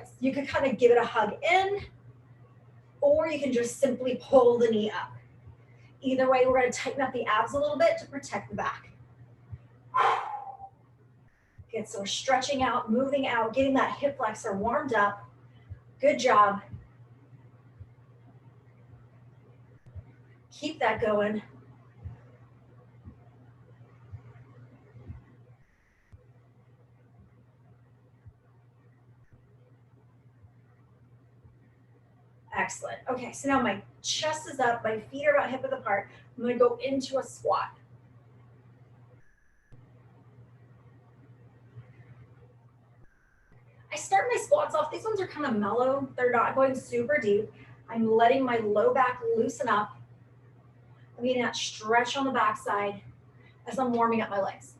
choice. You could kind of give it a hug in, or you can just simply pull the knee up. Either way, we're going to tighten up the abs a little bit to protect the back. Good, so we're stretching out, moving out, getting that hip flexor warmed up. Good job. Keep that going. Excellent. Okay, so now my chest is up, my feet are about hip width apart. I'm going to go into a squat. I start my squats off. These ones are kind of mellow. They're not going super deep. I'm letting my low back loosen up. I'm getting that stretch on the backside as I'm warming up my legs.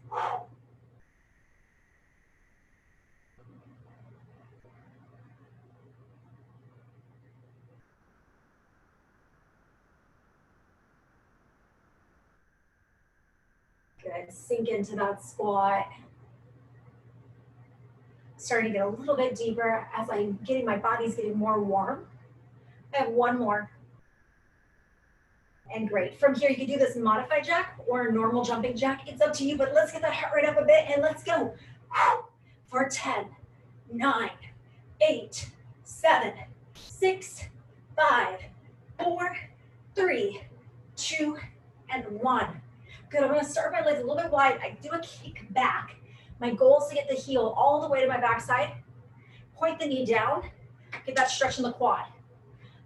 Good. Sink into that squat. Starting to get a little bit deeper as my body's getting more warm. I have one more. And great. From here, you can do this modified jack or a normal jumping jack. It's up to you, but let's get that heart rate up a bit and let's go. For 10, 9, 8, 7, 6, 5, 4, 3, 2, and 1. Good. I'm going to start my legs a little bit wide. I do a kick back. My goal is to get the heel all the way to my backside. Point the knee down. Get that stretch in the quad.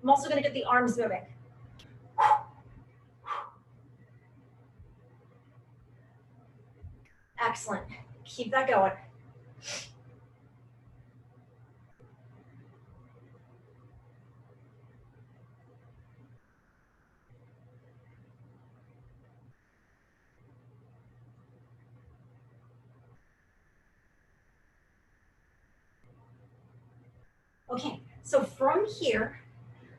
I'm also going to get the arms moving. Excellent. Keep that going. Okay, so from here,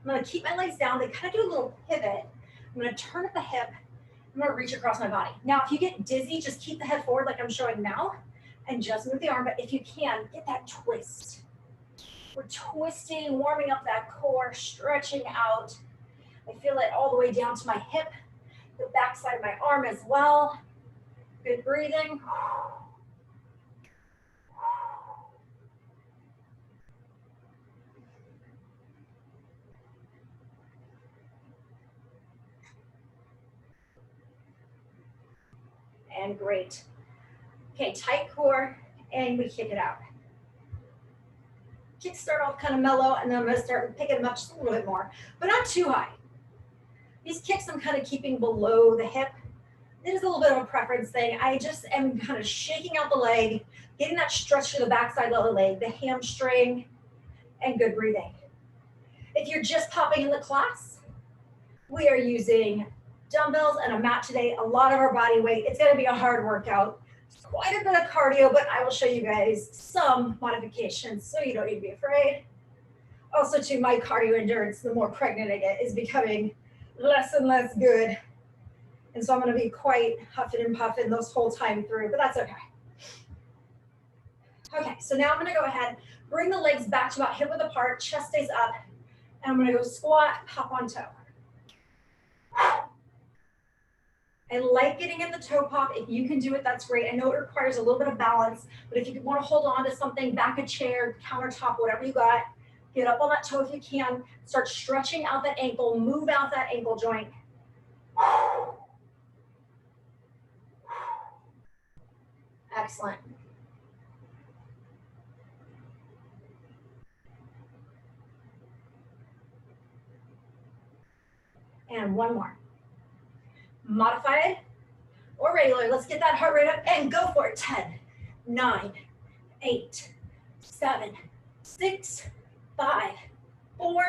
I'm going to keep my legs down. They kind of do a little pivot. I'm going to turn up the hip. I'm going to reach across my body. Now, if you get dizzy, just keep the head forward like I'm showing now and just move the arm. But if you can, get that twist. We're twisting, warming up that core, stretching out. I feel it all the way down to my hip, the back side of my arm as well. Good breathing. And great. Okay, tight core, and we kick it out. Kicks start off kind of mellow, and then I'm going to start picking them up just a little bit more, but not too high. These kicks I'm kind of keeping below the hip. It is a little bit of a preference thing. I just am kind of shaking out the leg, getting that stretch to the backside of the leg, the hamstring, and good breathing. If you're just popping in the class, we are using dumbbells and a mat today, a lot of our body weight. It's going to be a hard workout. It's quite a bit of cardio, but I will show you guys some modifications so you don't need to be afraid. Also, too, my cardio endurance, the more pregnant I get, is becoming less and less good. And so I'm going to be quite huffing and puffing this whole time through, but that's okay. Okay, so now I'm going to go ahead, bring the legs back to about hip width apart, chest stays up, and I'm going to go squat, pop on toe. I like getting in the toe pop. If you can do it, that's great. I know it requires a little bit of balance, but if you want to hold on to something, back a chair, countertop, whatever you got, get up on that toe if you can. Start stretching out that ankle, move out that ankle joint. Excellent. And one more. Modified or regular. Let's get that heart rate up and go for it. 10, 9, 8, 7, 6, 5, 4,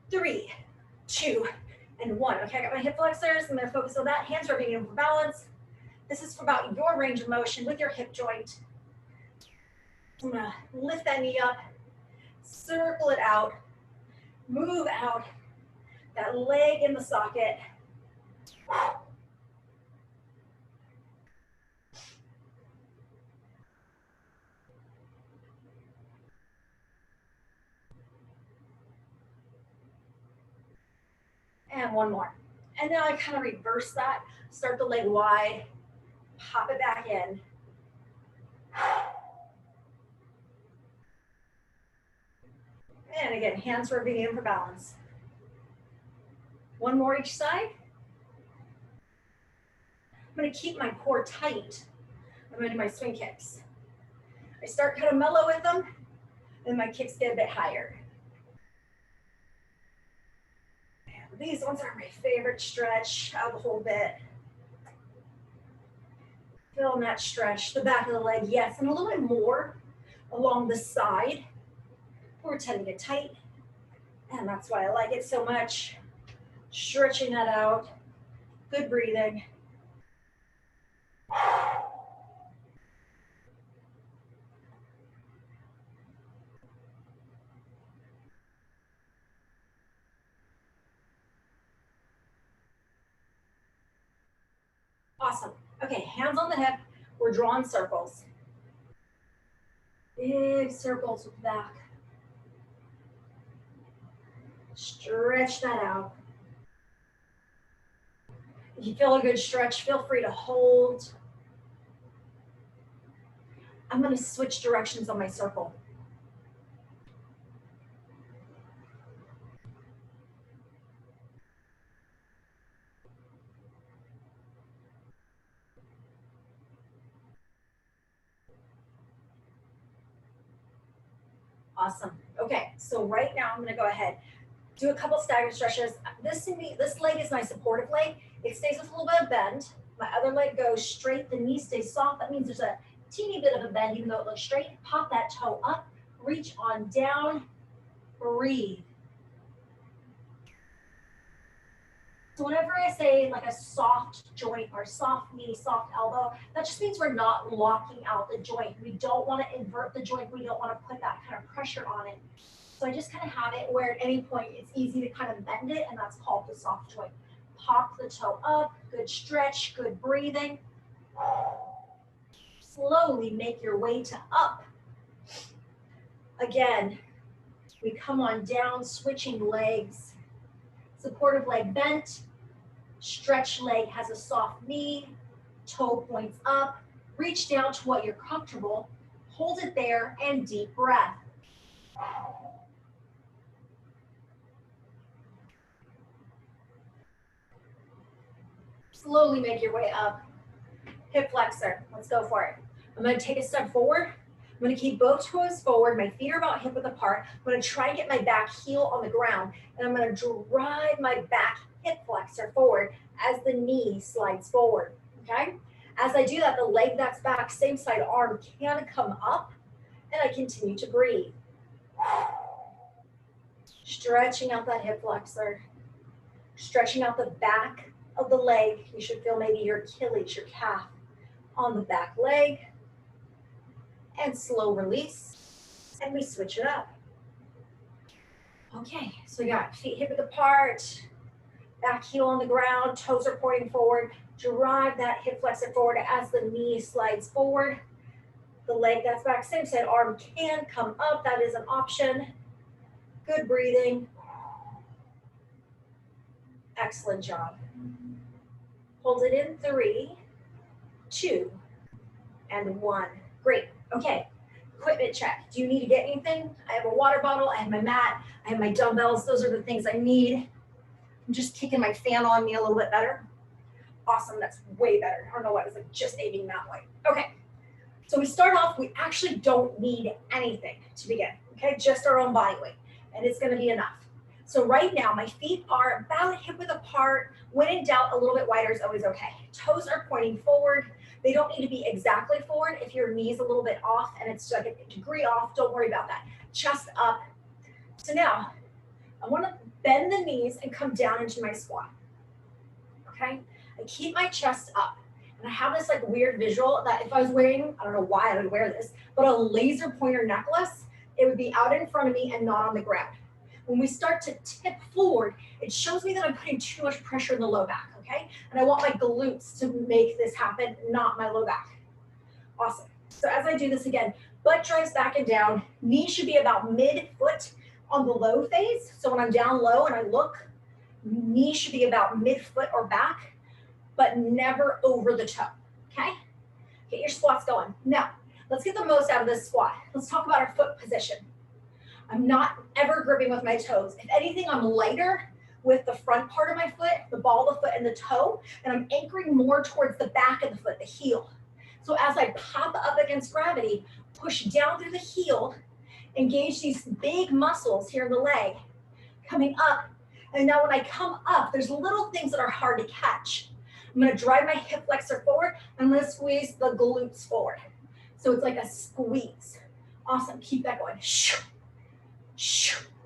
3, 2, and 1. Okay, I got my hip flexors. I'm going to focus on that. Hands are being able to balance. This is for about your range of motion with your hip joint. I'm going to lift that knee up, circle it out, move out, that leg in the socket. And one more. And now I kind of reverse that, start the leg wide, pop it back in. And again, hands rubbing in for balance. One more each side. I'm gonna keep my core tight. I'm gonna do my swing kicks. I start kind of mellow with them, and my kicks get a bit higher. And these ones are my favorite stretch of the whole bit. Feeling that stretch, the back of the leg, yes, and a little bit more along the side. We're tending to get tight, and that's why I like it so much. Stretching that out, good breathing. Awesome. Okay, hands on the hip. We're drawing circles. Big circles with the back. Stretch that out. If you feel a good stretch, feel free to hold. I'm going to switch directions on my circle. Awesome. Okay, so right now I'm going to go ahead, do a couple staggered stretches. This leg is my supportive leg. It stays with a little bit of bend. My other leg goes straight. The knee stays soft. That means there's a teeny bit of a bend, even though it looks straight. Pop that toe up, reach on down, breathe. So whenever I say like a soft joint or soft knee, soft elbow, that just means we're not locking out the joint. We don't want to invert the joint. We don't want to put that kind of pressure on it. So I just kind of have it where at any point it's easy to kind of bend it, and that's called the soft joint. Pop the toe up, good stretch, good breathing. Slowly make your way to up. Again, we come on down, switching legs. Supportive leg bent. Stretch leg has a soft knee, toe points up, reach down to what you're comfortable, hold it there, and deep breath. Slowly make your way up. Hip flexor, let's go for it. I'm gonna take a step forward. I'm gonna keep both toes forward, my feet are about hip width apart. I'm gonna try and get my back heel on the ground, and I'm gonna drive my back hip flexor forward as the knee slides forward, okay? As I do that, the leg that's back, same side arm can come up, and I continue to breathe. Stretching out that hip flexor, stretching out the back of the leg. You should feel maybe your Achilles, your calf on the back leg, and slow release, and we switch it up. Okay, so we got feet hip width apart, back heel on the ground, toes are pointing forward. Drive that hip flexor forward as the knee slides forward. The leg that's back, same side arm can come up. That is an option. Good breathing. Excellent job. Hold it in 3, 2, and 1. Great. Okay. Equipment check. Do you need to get anything? I have a water bottle. I have my mat. I have my dumbbells. Those are the things I need. I'm just kicking my fan on me a little bit better. Awesome. That's way better. I don't know what it's like, just aiming that way. Okay. So we start off, we actually don't need anything to begin. Okay. Just our own body weight. And it's going to be enough. So right now, my feet are about hip width apart. When in doubt, a little bit wider is always okay. Toes are pointing forward. They don't need to be exactly forward. If your knee is a little bit off and it's like a degree off, don't worry about that. Chest up. So now, I want to bend the knees and come down into my squat. Okay? I keep my chest up. And I have this like weird visual that if I was wearing, I don't know why I would wear this, but a laser pointer necklace, it would be out in front of me and not on the ground. When we start to tip forward, it shows me that I'm putting too much pressure in the low back, okay? And I want my glutes to make this happen, not my low back. Awesome. So as I do this again, butt drives back and down. Knee should be about mid-foot on the low phase. So when I'm down low and I look, Knee should be about mid-foot or back, but never over the toe, okay? Get your squats going. Now, let's get the most out of this squat. Let's talk about our foot position. I'm not ever gripping with my toes. If anything, I'm lighter with the front part of my foot, the ball of the foot and the toe, and I'm anchoring more towards the back of the foot, the heel. So as I pop up against gravity, push down through the heel, engage these big muscles here in the leg, coming up. And now when I come up, there's little things that are hard to catch. I'm gonna drive my hip flexor forward. I'm gonna squeeze the glutes forward. So it's like a squeeze. Awesome, keep that going.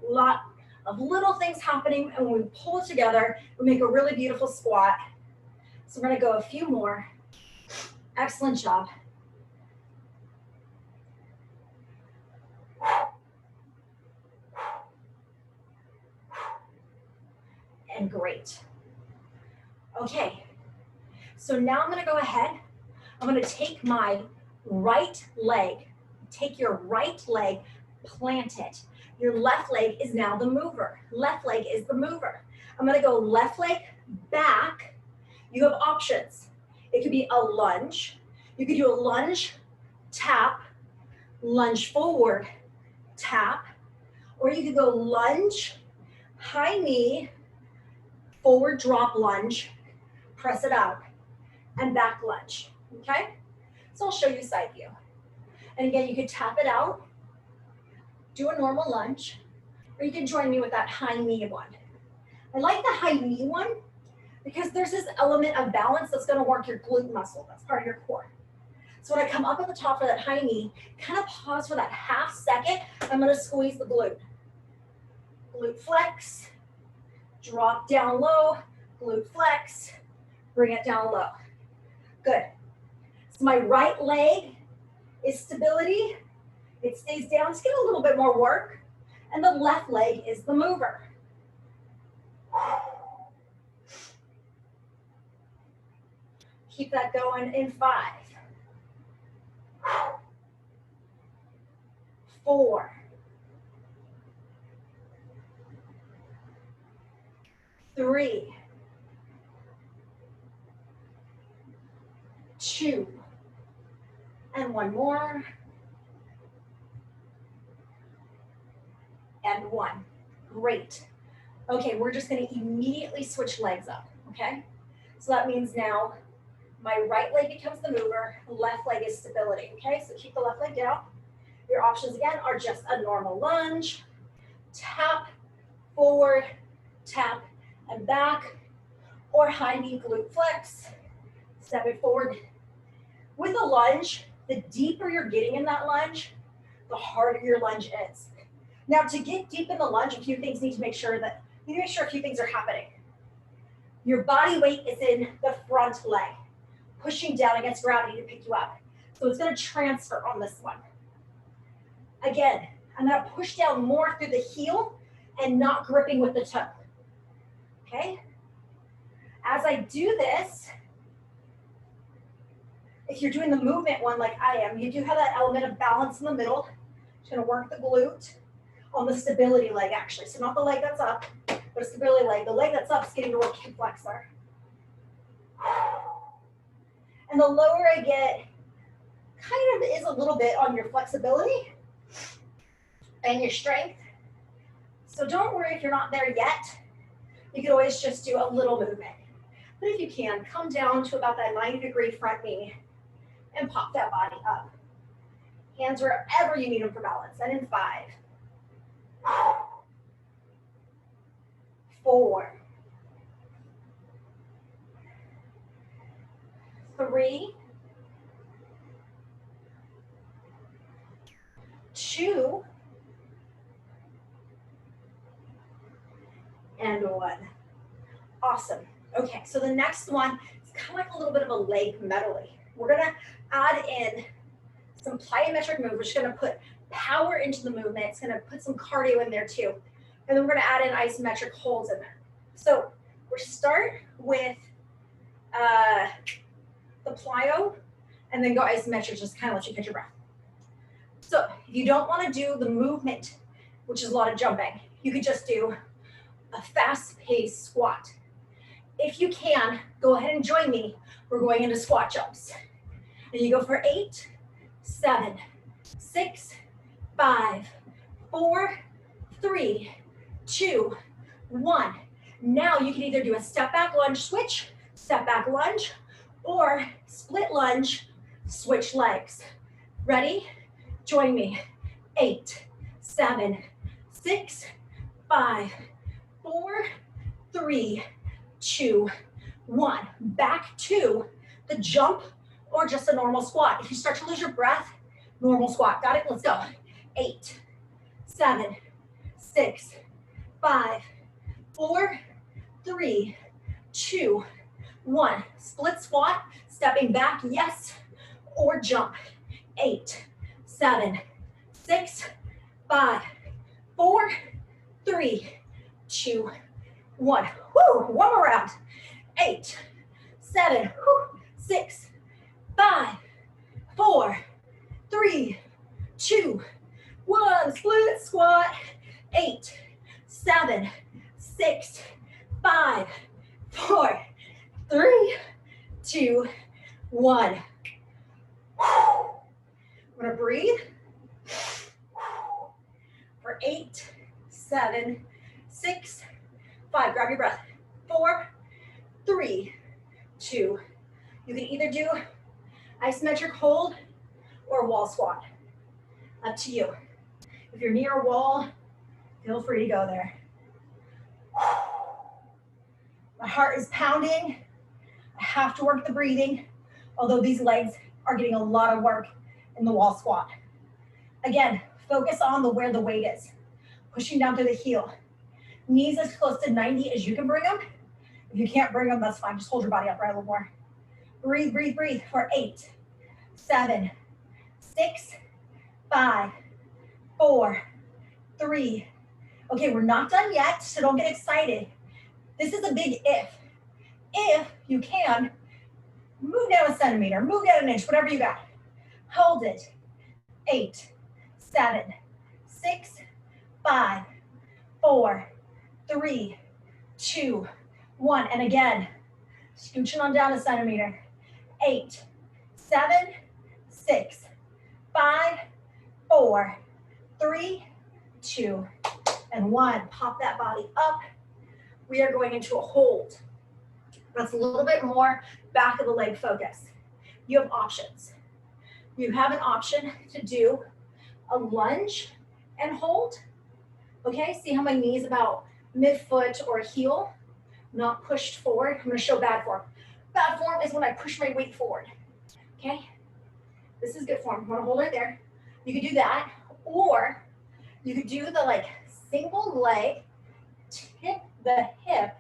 A lot of little things happening, and when we pull it together, we make a really beautiful squat. So we're gonna go a few more. Excellent job. And great. Okay, so now I'm gonna go ahead. I'm gonna take my right leg, take your right leg, plant it. Your left leg is now the mover. Left leg is the mover. I'm gonna go left leg back. You have options. It could be a lunge. You could do a lunge, tap, lunge forward, tap, or you could go lunge, high knee, forward drop lunge, press it out, and back lunge, okay? So I'll show you side view. And again, you could tap it out, do a normal lunge, or you can join me with that high knee one. I like the high knee one because there's this element of balance that's gonna work your glute muscle, that's part of your core. So when I come up at the top of that high knee, kind of pause for that half second, I'm gonna squeeze the glute. Glute flex, drop down low, glute flex, bring it down low. Good. So my right leg is stability. It stays down, just get a little bit more work. And the left leg is the mover. Keep that going in 5, 4, 3, 2, and one more. And 1. Great. Okay, we're just gonna immediately switch legs up, okay? So that means now my right leg becomes the mover, left leg is stability, okay? So keep the left leg down. Your options again are just a normal lunge, tap, forward, tap, and back, or high knee glute flex, step it forward. With a lunge, the deeper you're getting in that lunge, the harder your lunge is. Now, to get deep in the lunge, a few things need to make sure a few things are happening. Your body weight is in the front leg, pushing down against gravity to pick you up. So it's gonna transfer on this one. Again, I'm gonna push down more through the heel and not gripping with the toe, okay? As I do this, if you're doing the movement one like I am, you do have that element of balance in the middle. Just gonna work the glute on the stability leg actually. So not the leg that's up, but a stability leg. The leg that's up is getting to work hip flexor. And the lower I get, kind of is a little bit on your flexibility and your strength. So don't worry if you're not there yet. You can always just do a little movement. But if you can, come down to about that 90-degree front knee and pop that body up. Hands wherever you need them for balance. And in 5, 4, 3, 2, and 1. Awesome. Okay, so the next one is kind of like a little bit of a leg medley. We're gonna add in some plyometric moves. We're just gonna put power into the movement. It's gonna put some cardio in there too. And then we're gonna add in isometric holds in there. So we start with the plyo and then go isometric, just kind of let you catch your breath. So if you don't wanna do the movement, which is a lot of jumping, you could just do a fast-paced squat. If you can, go ahead and join me. We're going into squat jumps. And you go for 8, 7, 6, 5, 4, 3, 2, 1. Now you can either do a step back lunge switch, step back lunge, or split lunge, switch legs. Ready? Join me. 8, 7, 6, 5, 4, 3, 2, 1. Back to the jump or just a normal squat. If you start to lose your breath, normal squat. Got it? Let's go. 8, 7, 6, 5, 4, 3, 2, 1. Split squat, stepping back, yes, or jump. 8, 7, 6, 5, 4, 3, 2, 1. Woo, one more round. 8, 7, 6, 5, 4, 3, 2, 1. Split squat. 8, 7, 6, 5, 4, 3, 2, 1. I'm gonna breathe for 8, 7, 6, 5. Grab your breath. 4, 3, 2. You can either do isometric hold or wall squat. Up to you. If you're near a wall, feel free to go there. My heart is pounding. I have to work the breathing, although these legs are getting a lot of work in the wall squat. Again, focus on where the weight is. Pushing down to the heel. Knees as close to 90 as you can bring them. If you can't bring them, that's fine. Just hold your body upright a little more. Breathe, breathe, breathe for 8, 7, 6, 5, 4, 3. Okay, we're not done yet, so don't get excited. This is a big if. If you can, move down a centimeter, move down an inch, whatever you got. Hold it. 8, 7, 6, 5, 4, 3, 2, 1. And again, scooching on down a centimeter. 8, 7, 6, 5, 4, 3, 2, and 1. Pop that body up. We are going into a hold. That's a little bit more back of the leg focus. You have options. You have an option to do a lunge and hold. Okay, see how my knee is about mid-foot or heel, not pushed forward. I'm gonna show bad form. Bad form is when I push my weight forward. Okay, this is good form. I'm gonna hold right there. You could do that, or you could do the single leg, tip the hip,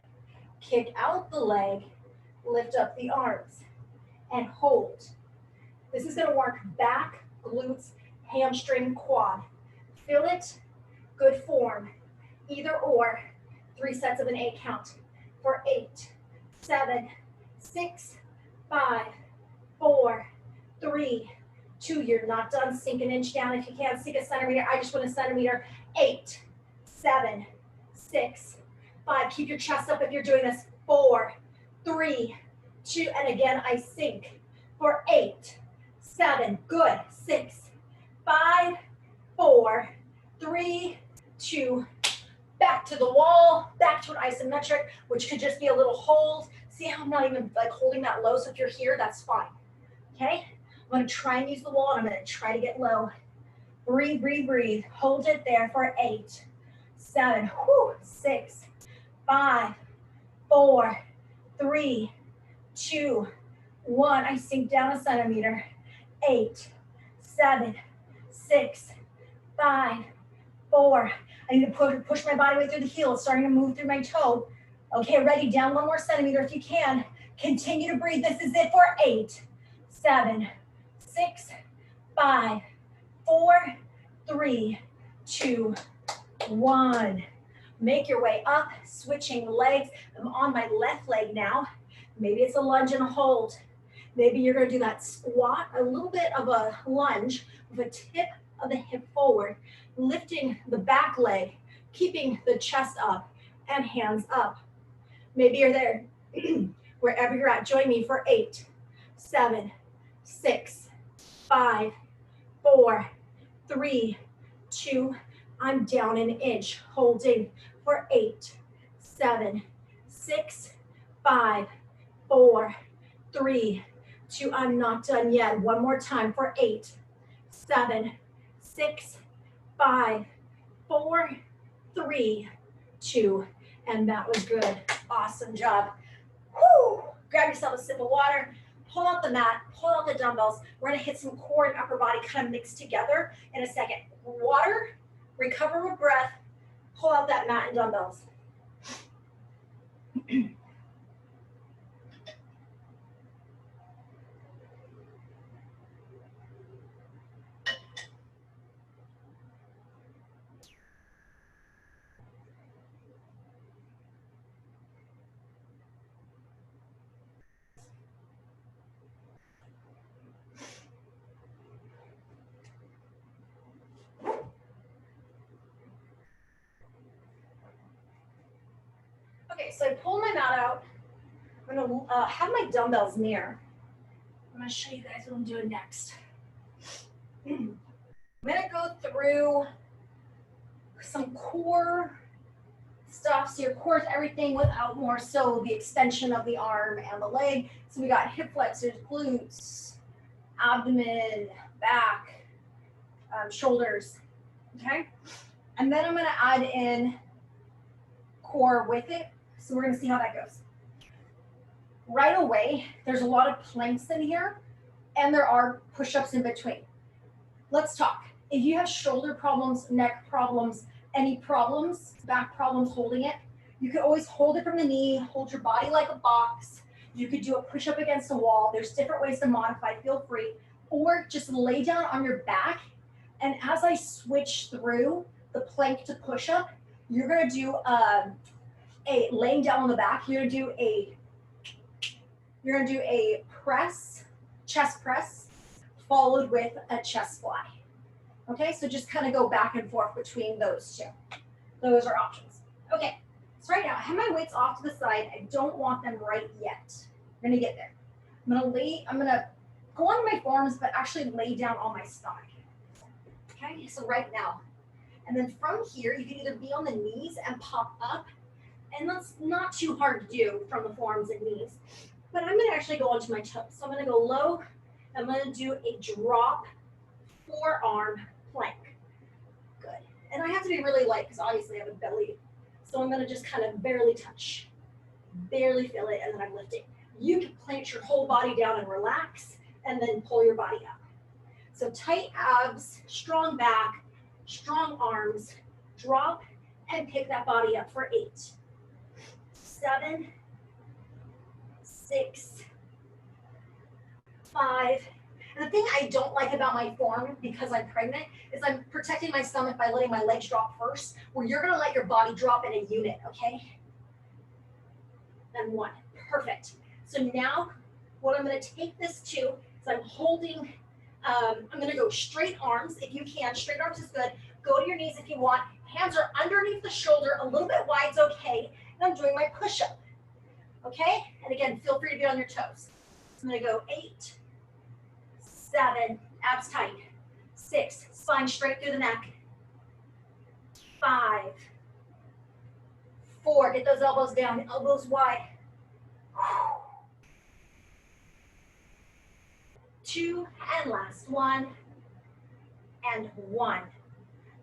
kick out the leg, lift up the arms, and hold. This is gonna work back, glutes, hamstring, quad. Feel it, good form. Either or, 3 sets of an 8 count. For 8, 7, 6, 5, 4, 3, 2. You're not done. Sink an inch down if you can. Sink a centimeter. I just went a centimeter. 8, 7, 6, 5. Keep your chest up if you're doing this. 4, 3, 2. And again, I sink. For 8, 7. Good. 6, 5, 4, 3, 2. Back to the wall, back to an isometric, which could just be a little hold. See how I'm not even holding that low, so if you're here, that's fine. Okay, I'm gonna try and use the wall, and I'm gonna try to get low. Breathe, breathe, breathe. Hold it there for 8, 7, 6, 5, 4, 3, 2, 1. I sink down a centimeter. 8, 7, 6, 5, 4. I need to push my body weight through the heel. It's starting to move through my toe. Okay, ready, down 1 more centimeter if you can. Continue to breathe. This is it for 8, 7, 6, 5, 4, 3, 2, 1. Make your way up, switching legs. I'm on my left leg now. Maybe it's a lunge and a hold. Maybe you're gonna do that squat, a little bit of a lunge with a tip of the hip forward, lifting the back leg, keeping the chest up, and hands up. Maybe you're there. Wherever you're at, join me for 8, 7, 6, 5, 4, 3, 2. I'm down an inch, holding for 8, 7, 6, 5, 4, 3, 2. I'm not done yet. One more time for 8, 7, 6, 5, 4, 3, 2. And that was good. Awesome job. Woo! Grab yourself a sip of water, pull out the mat, pull out the dumbbells. We're gonna hit some core and upper body kind of mixed together in a second. Water, recover with breath, pull out that mat and dumbbells. Okay, so I pull my mat out. I'm gonna have my dumbbells near. I'm gonna show you guys what I'm doing next. I'm gonna go through some core stuff. So your core is everything without more so the extension of the arm and the leg. So we got hip flexors, glutes, abdomen, back, shoulders, okay? And then I'm gonna add in core with it. So we're gonna see how that goes. Right away, there's a lot of planks in here and there are push-ups in between. Let's talk. If you have shoulder problems, neck problems, any problems, back problems holding it, you could always hold it from the knee, hold your body like a box. You could do a push-up against a wall. There's different ways to modify, feel free. Or just lay down on your back, and as I switch through the plank to push-up, you're gonna do a laying down on the back, you're gonna do a press, chest press, followed with a chest fly. Okay, so just kind of go back and forth between those two. Those are options. Okay, so right now I have my weights off to the side. I don't want them right yet. I'm gonna get there. I'm gonna go on my forearms, but actually lay down on my stomach. Okay, so right now. And then from here, you can either be on the knees and pop up, and that's not too hard to do from the forearms and knees. But I'm gonna actually go onto my toes. So I'm gonna go low. I'm gonna do a drop forearm plank. Good. And I have to be really light because obviously I have a belly. So I'm gonna just kind of barely touch, barely feel it, and then I'm lifting. You can plant your whole body down and relax, and then pull your body up. So tight abs, strong back, strong arms, drop and pick that body up for 8, 7, 6, 5. And the thing I don't like about my form, because I'm pregnant, is I'm protecting my stomach by letting my legs drop first, where you're gonna let your body drop in a unit, okay? And 1, perfect. So now what I'm gonna take this to is I'm holding, I'm gonna go straight arms, if you can, straight arms is good. Go to your knees if you want. Hands are underneath the shoulder, a little bit wide is okay. And I'm doing my push-up, okay? And again, feel free to be on your toes. I'm gonna go 8, 7, abs tight, 6, spine straight through the neck, 5, 4, get those elbows down, elbows wide, 2, and last 1, and 1.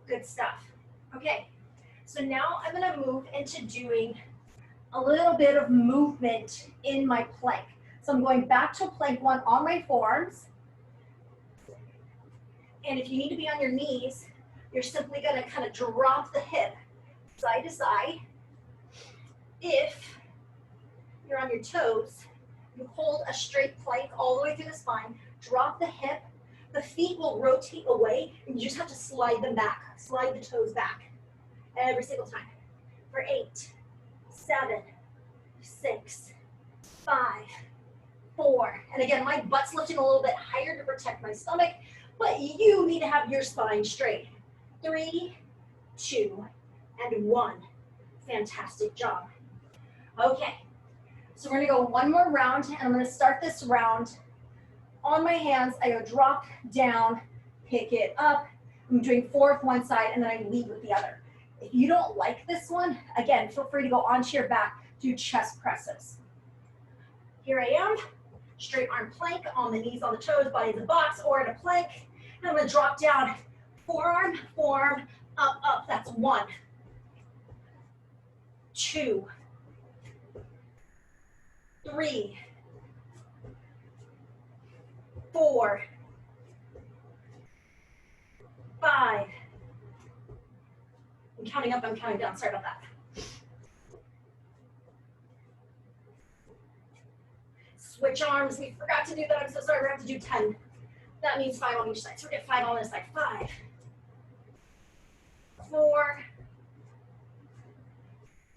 Good stuff. Okay, so now I'm gonna move into doing a little bit of movement in my plank. So I'm going back to plank 1 on my forearms. And if you need to be on your knees, you're simply gonna kind of drop the hip side to side. If you're on your toes, you hold a straight plank all the way through the spine, drop the hip, the feet will rotate away, and you just have to slide them back, slide the toes back every single time. For 8, 7, 6, 5, 4. And again, my butt's lifting a little bit higher to protect my stomach, but you need to have your spine straight. 3, 2, and 1. Fantastic job. Okay, so we're gonna go one more round, and I'm gonna start this round on my hands. I go drop down, pick it up. I'm doing 4 with one side, and then I lead with the other. If you don't like this one, again, feel free to go onto your back, do chest presses. Here I am, straight arm plank, on the knees, on the toes, body in the box, or in a plank. And I'm gonna drop down, forearm, forearm, up, up. That's 1, 2, 3, 4, 5. I'm counting up, I'm counting down, sorry about that. Switch arms, we forgot to do that, I'm so sorry, we're gonna have to do 10. That means 5 on each side, so we're gonna get 5 on this side. 5, 4,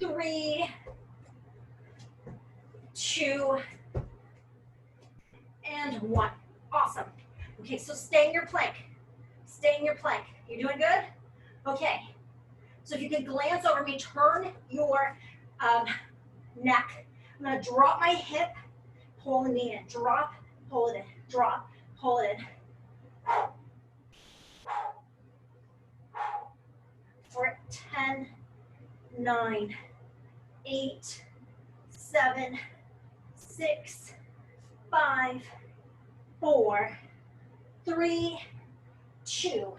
3, 2, and 1. Awesome. Okay, so stay in your plank. Stay in your plank. You doing good? Okay. So if you can glance over me, turn your neck. I'm gonna drop my hip, pull the knee in, drop, pull it in, drop, pull it in. For 10, 9, 8, 7, 6, 5, 4, 3, 2.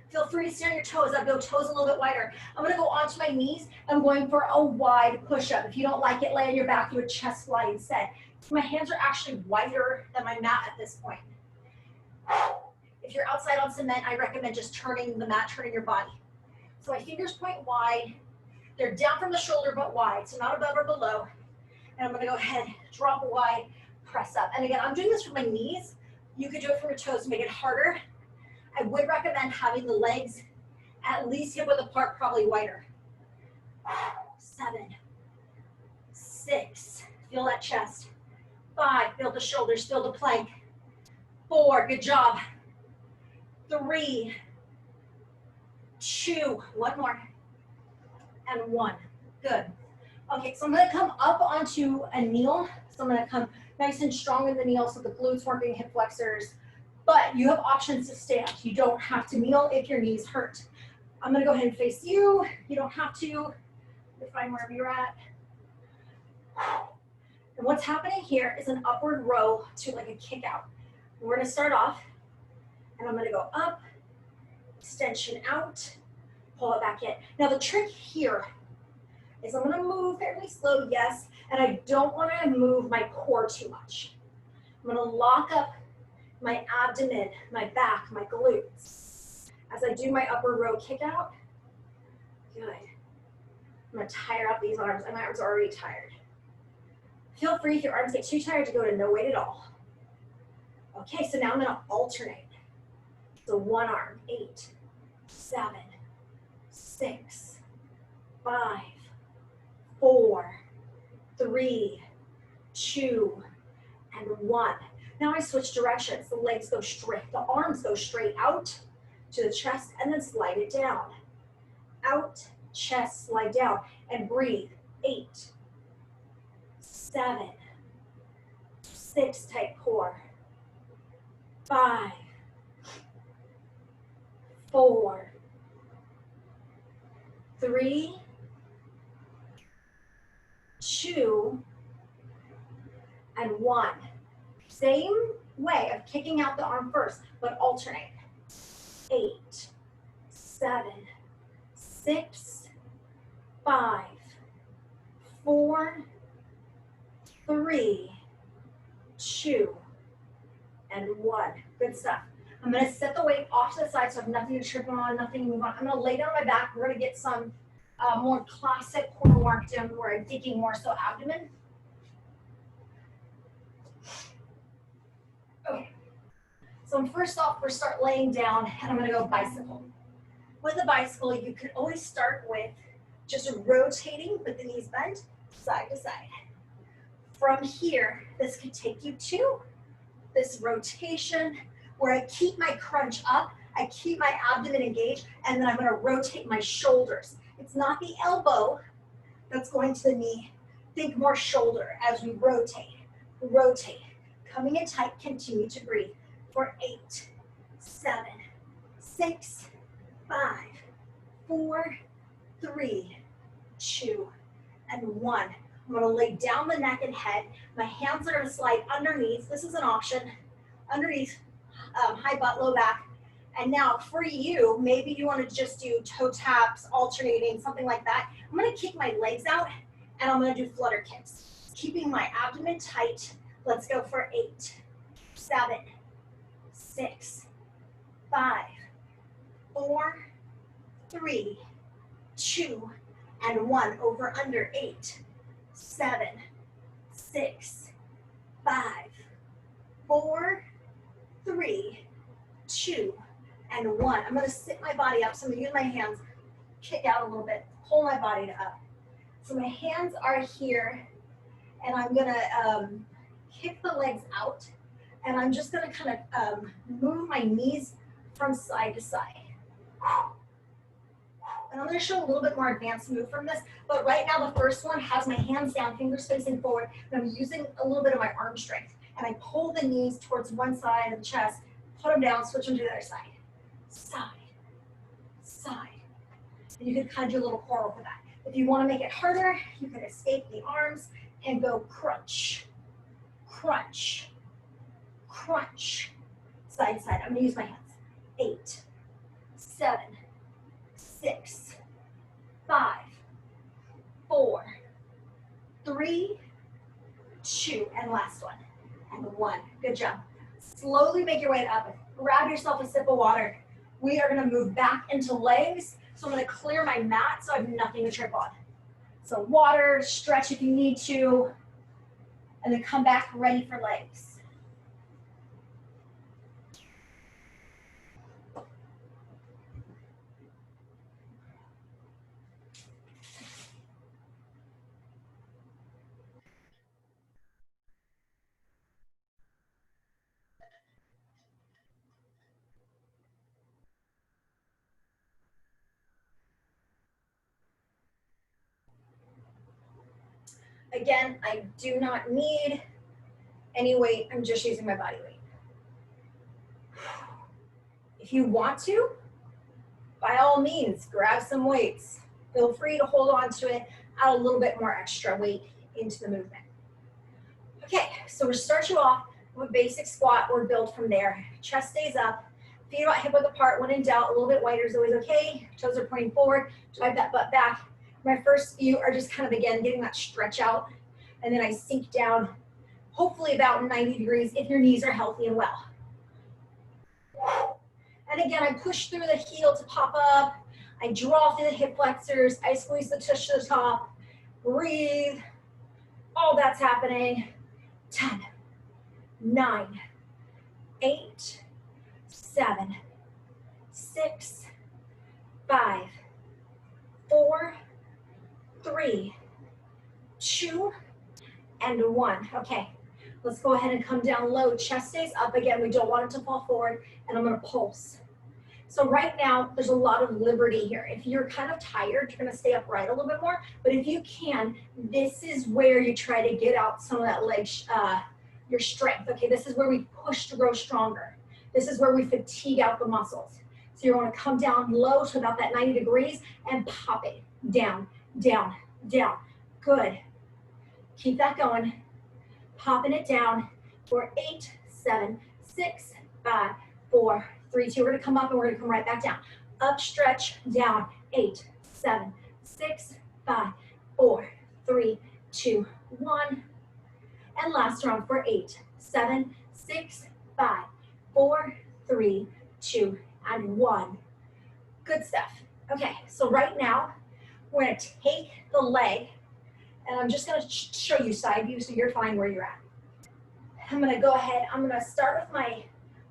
Feel free to stay on your toes. I'll go toes a little bit wider. I'm gonna go onto my knees. I'm going for a wide push-up. If you don't like it, lay on your back, do a chest fly instead. My hands are actually wider than my mat at this point. If you're outside on cement, I recommend just turning the mat, turning your body. So my fingers point wide. They're down from the shoulder, but wide, so not above or below. And I'm gonna go ahead, drop wide, press up. And again, I'm doing this from my knees. You could do it from your toes to make it harder. I would recommend having the legs at least hip width apart, probably wider. 7, 6, feel that chest. 5, feel the shoulders, feel the plank. 4, good job. 3, 2, one more, and 1, good. Okay, so I'm gonna come up onto a kneel. So I'm gonna come nice and strong in the kneel so the glutes working, hip flexors, but you have options to stand. You don't have to kneel if your knees hurt. I'm gonna go ahead and face you. You don't have to. You're fine wherever you're at. And what's happening here is an upward row to like a kick out. We're gonna start off, and I'm gonna go up, extension out, pull it back in. Now the trick here is I'm gonna move fairly slow, yes, and I don't wanna move my core too much. I'm gonna lock up my abdomen, my back, my glutes. As I do my upper row kick out, good. I'm gonna tire out these arms, and my arms are already tired. Feel free if your arms get too tired to go to no weight at all. Okay, so now I'm gonna alternate. So one arm, 8, 7, 6, 5, 4, 3, 2, and 1. Now I switch directions. The legs go straight, the arms go straight out to the chest and then slide it down. Out, chest, slide down, and breathe. 8, 7, 6, tight core. 5, 4, 3, 2, and 1. Same way of kicking out the arm first, but alternate. 8, 7, 6, 5, 4, 3, 2, and 1. Good stuff. I'm gonna set the weight off to the side so I have nothing to trip on, nothing to move on. I'm gonna lay down on my back. We're gonna get some more classic core work done where I'm thinking more so abdomen. Okay. So first off, we're start laying down and I'm gonna go bicycle. With a bicycle, you can always start with just rotating with the knees bent side to side. From here, this could take you to this rotation where I keep my crunch up, I keep my abdomen engaged, and then I'm gonna rotate my shoulders. It's not the elbow, that's going to the knee. Think more shoulder as we rotate, rotate. Coming in tight, continue to breathe for 8, 7, 6, 5, 4, 3, 2, and 1. I'm gonna lay down the neck and head. My hands are gonna slide underneath. This is an option. Underneath, high butt, low back. And now for you, maybe you wanna just do toe taps, alternating, something like that. I'm gonna kick my legs out and I'm gonna do flutter kicks. Keeping my abdomen tight. Let's go for 8, 7, 6, 5, 4, 3, 2, and 1. Over under 8, 7, 6, 5, 4, 3, 2, and 1. I'm going to sit my body up. So I'm going to use my hands, kick out a little bit, pull my body up. So my hands are here, and I'm going to kick the legs out, and I'm just going to kind of move my knees from side to side. And I'm going to show a little bit more advanced move from this, but right now the first one has my hands down, fingers facing forward, and I'm using a little bit of my arm strength. And I pull the knees towards one side of the chest, put them down, switch them to the other side. Side, side. And you can kind of do a little coral for that. If you want to make it harder, you can escape the arms and go crunch, crunch, crunch. Side, side. I'm going to use my hands. 8, 7, 6, 5, 4, 3, 2, and last one, and 1. Good job. Slowly make your way up. Grab yourself a sip of water. We are gonna move back into legs. So I'm gonna clear my mat so I have nothing to trip on. So water, stretch if you need to, and then come back ready for legs. Again, I do not need any weight. I'm just using my body weight. If you want to, by all means, grab some weights. Feel free to hold on to it, add a little bit more extra weight into the movement. Okay, so we'll start you off with a basic squat. We're built from there. Chest stays up, feet about hip width apart. When in doubt, a little bit wider is always okay. Toes are pointing forward, drive that butt back. My first few are just kind of, again, getting that stretch out. And then I sink down, hopefully about 90 degrees if your knees are healthy and well. And again, I push through the heel to pop up. I draw through the hip flexors. I squeeze the tush to the top. Breathe. All that's happening. 10, 9, 8, 7, 6, 5, 4, 3, 2, and 1. Okay, let's go ahead and come down low. Chest stays up. Again, we don't want it to fall forward, and I'm going to pulse. So right now, there's a lot of liberty here. If you're kind of tired, you're going to stay upright a little bit more. But if you can, this is where you try to get out some of that leg, your strength. Okay, this is where we push to grow stronger. This is where we fatigue out the muscles. So you want to come down low to about that 90 degrees and pop it down, down, down. Good. Keep that going. Popping it down for 8, 7, 6, 5, 4, 3, 2. We're going to come up and we're going to come right back down. Up, stretch, down. 8, 7, 6, 5, 4, 3, 2, 1. And last round for 8, 7, 6, 5, 4, 3, 2, and 1. Good stuff. Okay, so right now, we're going to take the leg, and I'm just going to show you side view so you're fine where you're at. I'm going to go ahead. I'm going to start with my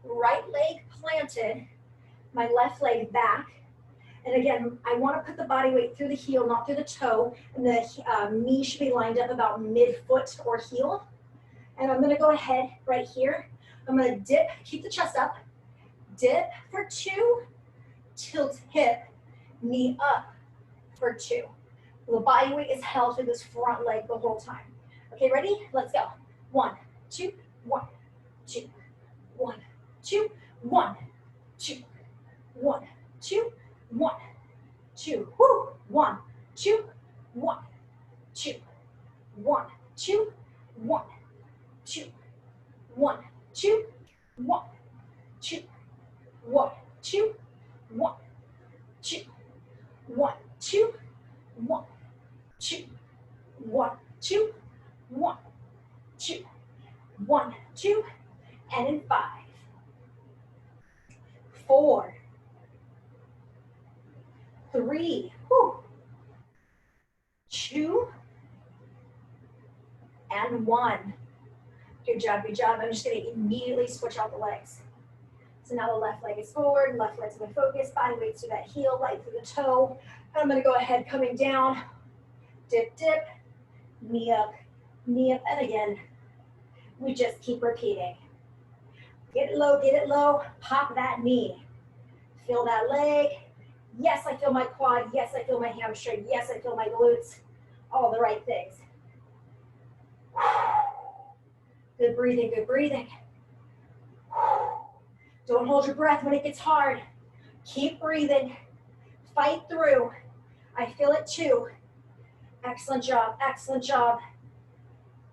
right leg planted, my left leg back. And again, I want to put the body weight through the heel, not through the toe. And the knee should be lined up about mid-foot or heel. And I'm going to go ahead right here. I'm going to dip, keep the chest up, dip for 2, tilt hip, knee up for 2. The body weight is held through this front leg the whole time. Okay, ready? Let's go. 1, 2, 1, 2, 1, 2, 1, 2, 1, 2, 1, 2. Woo! 1, 2, 1, 2, 1, 2, 1, 2, 1, 2, 1, 2, 1, 2, 1, 2, 1, 2, 1, 2, 1, 2, 1, 2, 1, 2, and in 5, 4, 3, 2, and 1. Good job, good job. I'm just gonna immediately switch out the legs. So now the left leg is forward, left leg's gonna focus, body weight through that heel, light through the toe. And I'm gonna go ahead, coming down, dip, dip, knee up, and again, we just keep repeating. Get it low, pop that knee. Feel that leg. Yes, I feel my quad. Yes, I feel my hamstring. Yes, I feel my glutes. All the right things. Good breathing, good breathing. Don't hold your breath when it gets hard. Keep breathing. Fight through. I feel it too. Excellent job, excellent job.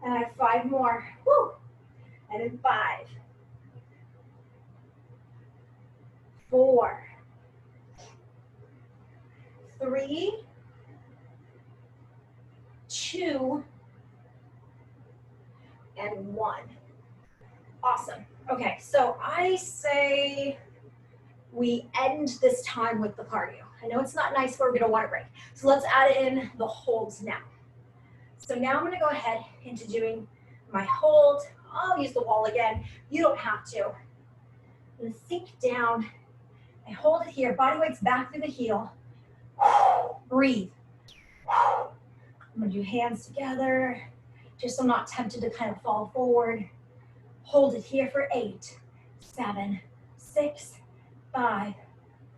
And I have 5 more. Woo. And in 5, 4, 3, 2, and 1. Awesome. Okay, so I say we end this time with the cardio. I know it's not nice, but we're gonna water break. So let's add in the holds now. So now I'm gonna go ahead into doing my hold. I'll use the wall again. You don't have to. I'm gonna sink down. I hold it here. Body weight's back through the heel. Breathe. I'm gonna do hands together, just so I'm not tempted to kind of fall forward. Hold it here for 8, 7, 6, 5,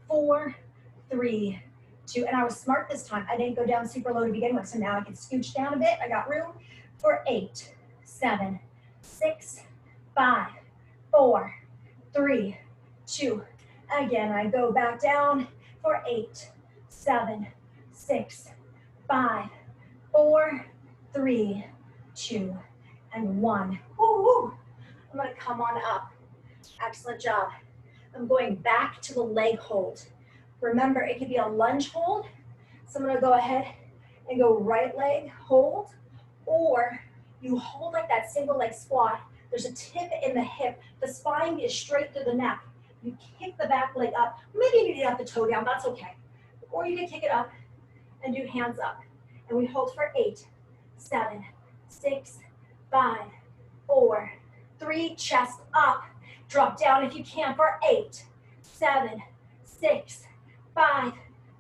4, 3, 2. And I was smart this time. I didn't go down super low to begin with, so now I can scooch down a bit. I got room for 8, 7, 6, 5, 4, 3, 2. Again, I go back down for 8, 7, 6, 5, 4, 3, 2, and 1. Woo-hoo. I'm gonna come on up. Excellent job. I'm going back to the leg hold. Remember, it could be a lunge hold. So I'm gonna go ahead and go right leg hold, or you hold like that single leg squat. There's a tip in the hip. The spine is straight through the neck. You kick the back leg up. Maybe you need to have the toe down, that's okay. Or you can kick it up and do hands up. And we hold for 8, 7, 6, 5, 4, 3, chest up. Drop down if you can for 8, 7, 6, 5,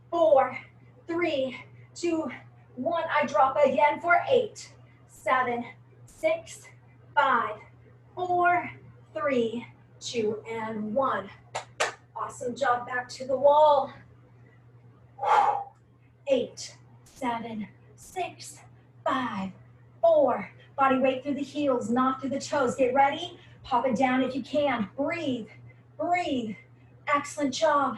4, 3, 2, 1. I drop again for 8, 7, 6, 5, 4, 3, 2, and 1. Awesome job. Back to the wall. 8, 7, 6, 5, 4. Body weight through the heels, not through the toes. Get ready. Pop it down if you can. Breathe. Breathe. Excellent job.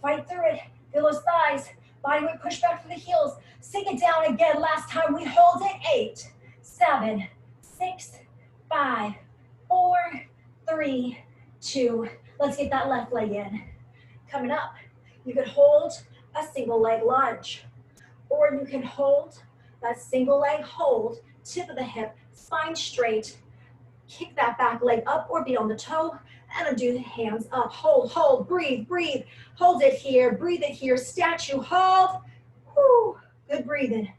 Fight through it. Feel those thighs. Body weight push back through the heels. Sink it down again. Last time we hold it. 8, 7, 6, 5, 4, 3, 2. Let's get that left leg in. Coming up, you could hold a single leg lunge, or you can hold that single leg hold, tip of the hip, spine straight, kick that back leg up or be on the toe, and undo the hands up. Hold, hold, breathe, breathe. Hold it here, breathe it here, statue, hold. Whew. Good breathing.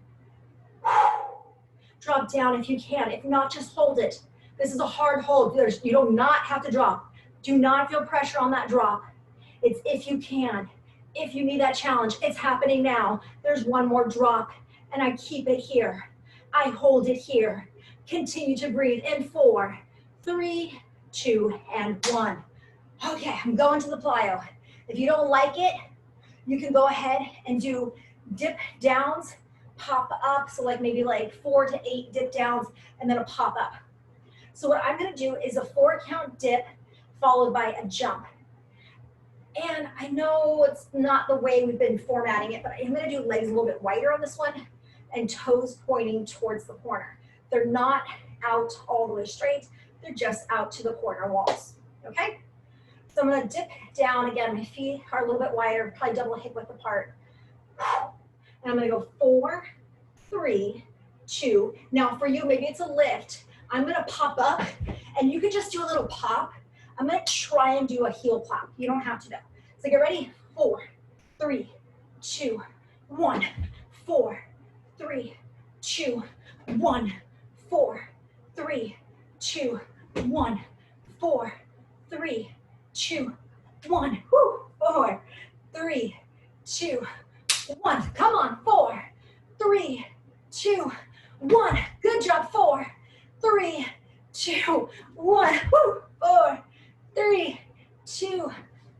Drop down if you can. If not, just hold it. This is a hard hold. You do not have to drop. Do not feel pressure on that drop. It's if you can. If you need that challenge, it's happening now. There's one more drop, and I keep it here. I hold it here. Continue to breathe in 4, 3, 2, and 1. Okay, I'm going to the plyo. If you don't like it, you can go ahead and do dip downs pop up. So like maybe like 4 to 8 dip downs and then a pop up. So what I'm gonna do is a 4 count dip followed by a jump. And I know it's not the way we've been formatting it, but I'm gonna do legs a little bit wider on this one and toes pointing towards the corner. They're not out all the way straight, they're just out to the corner walls, okay? So I'm gonna dip down again, my feet are a little bit wider, probably double hip width apart. And I'm gonna go 4, 3, 2. Now for you, maybe it's a lift. I'm gonna pop up and you can just do a little pop. I'm gonna try and do a heel pop. You don't have to though. So get ready, 4, 3, 2, 1, 4, 3, 2, 1, 4, 3, 2, 1, 4, 3, 2, 1. Woo, 4, 3, 2, 1. Come on, 4, 3, 2, 1. Good job, 4, 3, 2, 1. Woo, 4, 3, 2,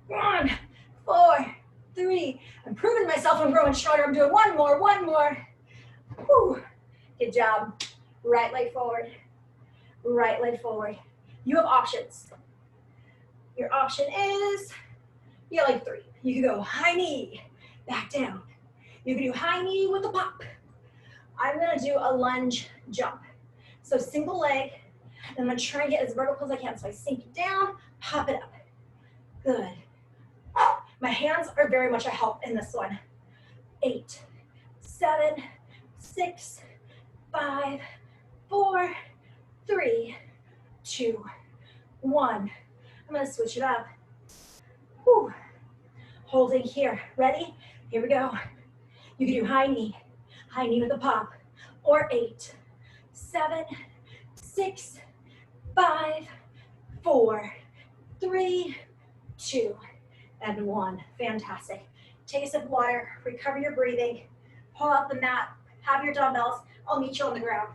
1. 4, 3. I'm proving myself I'm growing stronger. I'm doing one more, one more. Woo. Good job. Right leg forward, right leg forward. You have options. Your option is, you got like 3. You can go high knee, back down. You can do high knee with a pop. I'm gonna do a lunge jump. So single leg, and I'm gonna try and get as vertical as I can. So I sink it down, pop it up. Good. My hands are very much a help in this one. 8, 7, 6, 5, 4, 3, 2, 1. I'm gonna switch it up. Whew. Holding here. Ready? Here we go. You can do high knee with a pop, or 8, 7, 6, 5, 4, 3, 2, and 1. Fantastic. Take a sip of water, recover your breathing, pull out the mat, have your dumbbells. I'll meet you on the ground.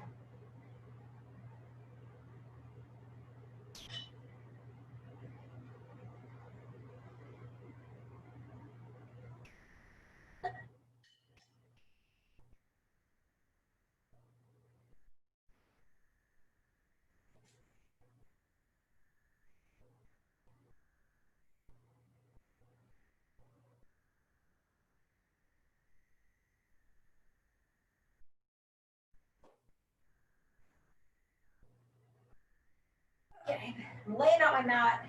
Okay, I'm laying out my mat.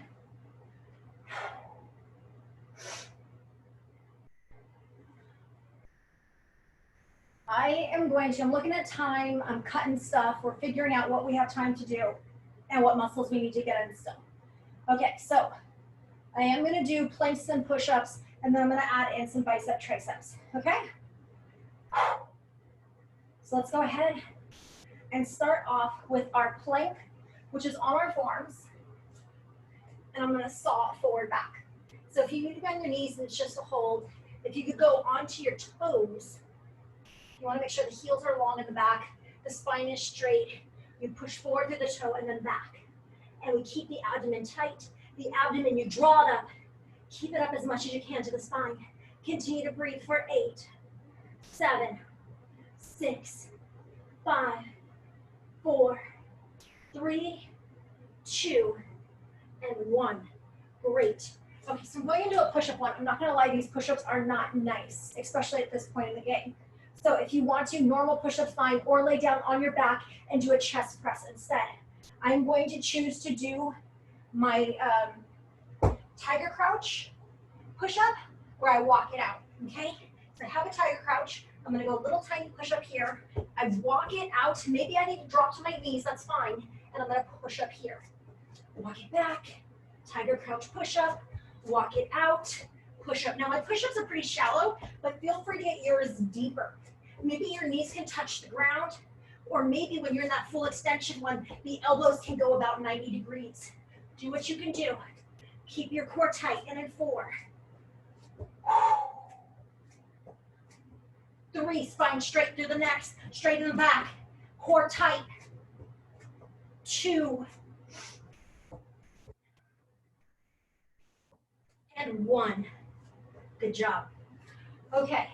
I'm looking at time, I'm cutting stuff, we're figuring out what we have time to do and what muscles we need to get in still. Okay, so I am gonna do planks and push-ups, and then I'm gonna add in some bicep triceps, okay? So let's go ahead and start off with our plank, which is on our forearms, and I'm gonna saw forward back. So if you need to bend your knees and it's just a hold, if you could go onto your toes, you wanna make sure the heels are long in the back, the spine is straight, you push forward through the toe and then back. And we keep the abdomen tight. The abdomen, you draw it up. Keep it up as much as you can to the spine. Continue to breathe for 8, 7, 6, 5, 4, 3, 2, and 1. Great. Okay, so I'm going into a push-up one. I'm not gonna lie, these push-ups are not nice, especially at this point in the game. So if you want to, normal push-ups fine, or lay down on your back and do a chest press instead. I'm going to choose to do my tiger crouch push-up where I walk it out, okay? So I have a tiger crouch. I'm gonna go a little tiny push-up here. I walk it out. Maybe I need to drop to my knees, that's fine. And I'm gonna push up here. Walk it back, tiger crouch push-up, walk it out, push-up. Now my push-ups are pretty shallow, but feel free to get yours deeper. Maybe your knees can touch the ground, or maybe when you're in that full extension one, the elbows can go about 90 degrees. Do what you can do. Keep your core tight, and in 4, 3, spine straight through the neck, straight in the back, core tight, 2, and 1. Good job. Okay,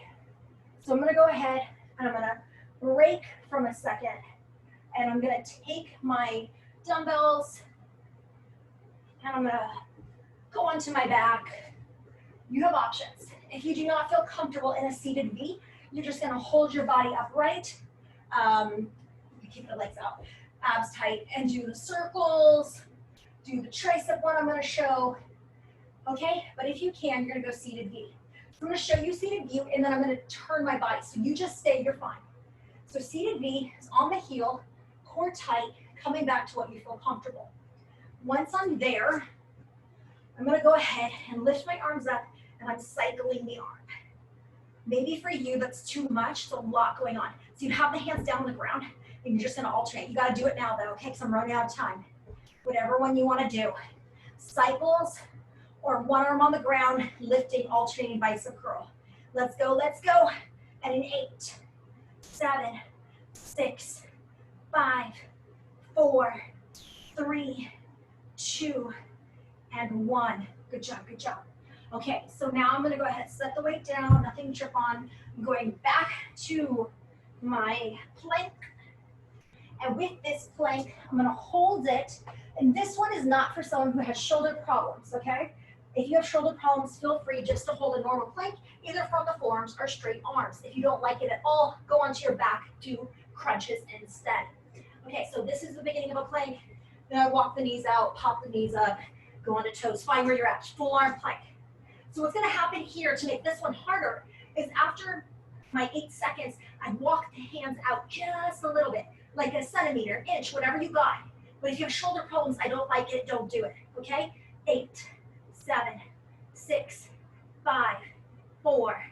so I'm gonna go ahead and I'm gonna break from a second, and I'm gonna take my dumbbells and I'm gonna go onto my back. You have options. If you do not feel comfortable in a seated V, you're just gonna hold your body upright. Keep the legs out, abs tight, and do the circles, do the tricep one I'm gonna show, okay? But if you can, you're gonna go seated V. So I'm gonna show you seated V, and then I'm gonna turn my body. So you just stay, you're fine. So seated V is on the heel, core tight, coming back to what you feel comfortable. Once I'm there, I'm gonna go ahead and lift my arms up, and I'm cycling the arm. Maybe for you, that's too much, it's a lot going on. So you have the hands down on the ground, and you're just gonna alternate. You gotta do it now though, okay, because I'm running out of time. Whatever one you wanna do. Cycles, or one arm on the ground, lifting, alternating bicep curl. Let's go, and in 8, 7, 6, 5, 4, 3, 2, and 1. Good job, good job. Okay, so now I'm gonna go ahead and set the weight down, nothing to trip on. I'm going back to my plank. And with this plank, I'm gonna hold it. And this one is not for someone who has shoulder problems, okay? If you have shoulder problems, feel free just to hold a normal plank, either from the forearms or straight arms. If you don't like it at all, go onto your back, do crunches instead. Okay, so this is the beginning of a plank. Then I walk the knees out, pop the knees up, go on to toes, find where you're at, full arm plank. So what's gonna happen here to make this one harder is after my 8 seconds, I walk the hands out just a little bit, like a centimeter, inch, whatever you got. But if you have shoulder problems, I don't like it, don't do it, okay? 8, 7, 6, 5, 4,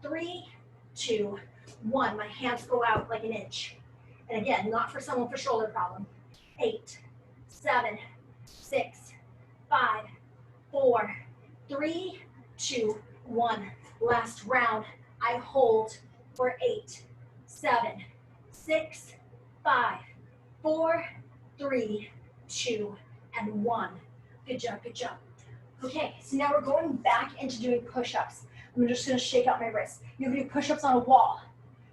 3, 2, 1. My hands go out like an inch. And again, not for someone with a shoulder problem. 8, 7, 6, 5, 4, 3, 2, 1. Last round. I hold for 8, 7, 6, 5, 4, 3, 2, and 1. Good job, good job. Okay, so now we're going back into doing push-ups. I'm just gonna shake out my wrists. You can do push-ups on a wall.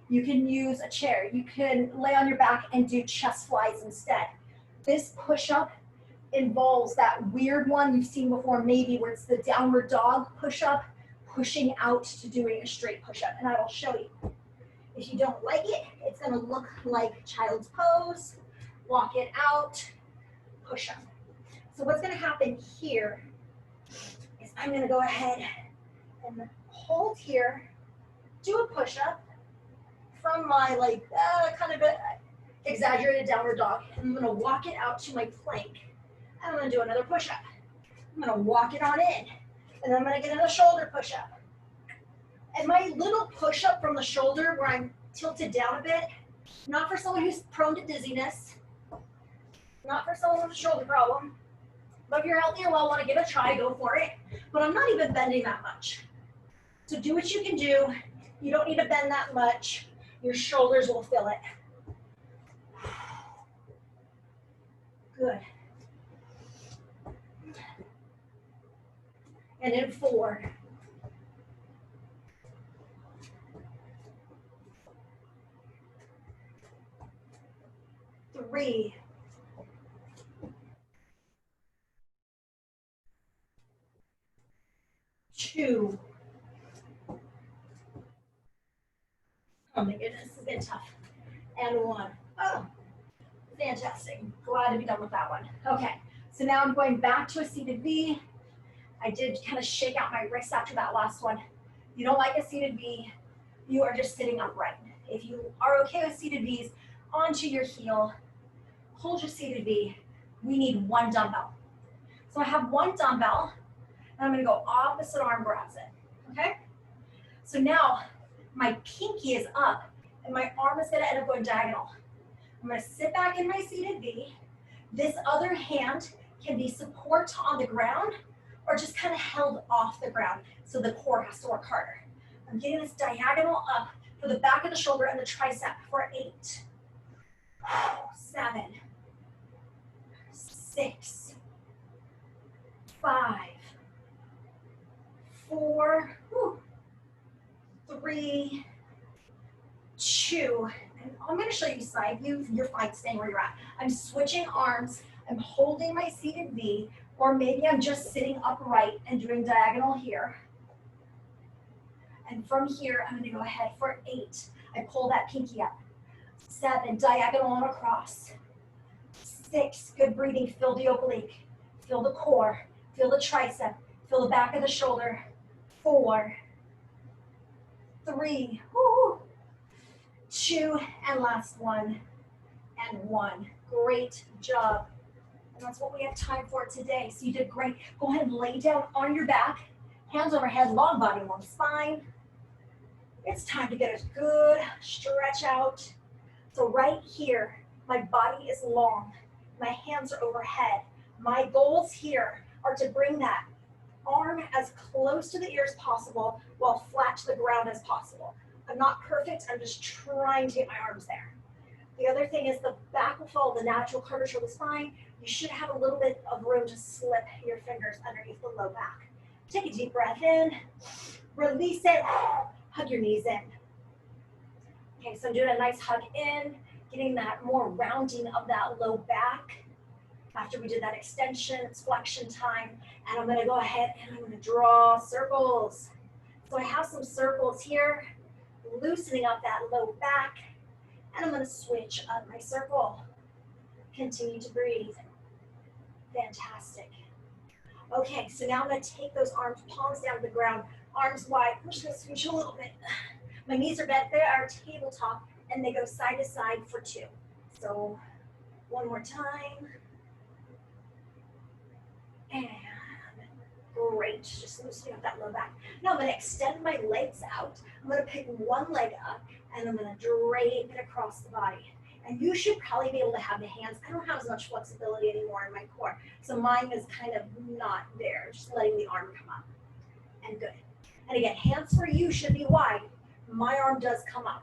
You can use a chair. You can lay on your back and do chest flies instead. This push-up involves that weird one you've seen before maybe where it's the downward dog push-up, pushing out to doing a straight push-up, and I will show you. If you don't like it, it's gonna look like child's pose, walk it out, push-up. So what's gonna happen here is I'm gonna go ahead and hold here, do a push-up from my kind of exaggerated downward dog. I'm gonna walk it out to my plank. And I'm gonna do another push-up. I'm gonna walk it on in. And then I'm gonna get another shoulder push-up. And my little push-up from the shoulder where I'm tilted down a bit, not for someone who's prone to dizziness, not for someone with a shoulder problem, but if you're healthy or well, want to give it a try, go for it. But I'm not even bending that much. So do what you can do. You don't need to bend that much. Your shoulders will feel it. Good. And in 4. 3. 2. Oh my goodness, this is getting tough. And 1. Oh, fantastic. Glad to be done with that one. Okay, so now I'm going back to a seated V. I did kind of shake out my wrists after that last one. You don't like a seated V, you are just sitting upright. If you are okay with seated Vs, onto your heel, hold your seated V. We need 1 dumbbell. So I have 1 dumbbell, and I'm gonna go opposite arm grabs it, okay? So now my pinky is up, and my arm is gonna end up going diagonal. I'm gonna sit back in my seated V. This other hand can be support on the ground, or just kind of held off the ground, so the core has to work harder. I'm getting this diagonal up for the back of the shoulder and the tricep for 8, 7, 6, 5, 4, 3, 2, And I'm going to show you side view. You're fine staying where you're at. I'm switching arms. I'm holding my seated V, or maybe I'm just sitting upright and doing diagonal here. And from here, I'm going to go ahead for 8. I pull that pinky up. 7, diagonal and across. 6, good breathing. Feel the oblique. Feel the core. Feel the tricep. Feel the back of the shoulder. 4, 3, woo, 2, and last one, and 1. Great job. And that's what we have time for today. So you did great. Go ahead and lay down on your back, hands overhead, long body, long spine. It's time to get a good stretch out. So right here, my body is long. My hands are overhead. My goals here are to bring that arm as close to the ear as possible while flat to the ground as possible. I'm not perfect. I'm just trying to get my arms there. The other thing is the back will follow the natural curvature of the spine. You should have a little bit of room to slip your fingers underneath the low back. Take a deep breath in, release it, hug your knees in. Okay, so I'm doing a nice hug in, getting that more rounding of that low back. After we did that extension, it's flexion time, and I'm gonna go ahead and I'm gonna draw circles. So I have some circles here, loosening up that low back, and I'm gonna switch up my circle. Continue to breathe. Fantastic. Okay, so now I'm gonna take those arms, palms down to the ground, arms wide. I'm just gonna switch a little bit. My knees are bent, they are tabletop, and they go side to side for 2. So one more time. And great, just loosening up that low back. Now I'm gonna extend my legs out. I'm gonna pick one leg up, and I'm gonna drape it across the body. And you should probably be able to have the hands. I don't have as much flexibility anymore in my core, so mine is kind of not there, just letting the arm come up. And good. And again, hands for you should be wide. My arm does come up.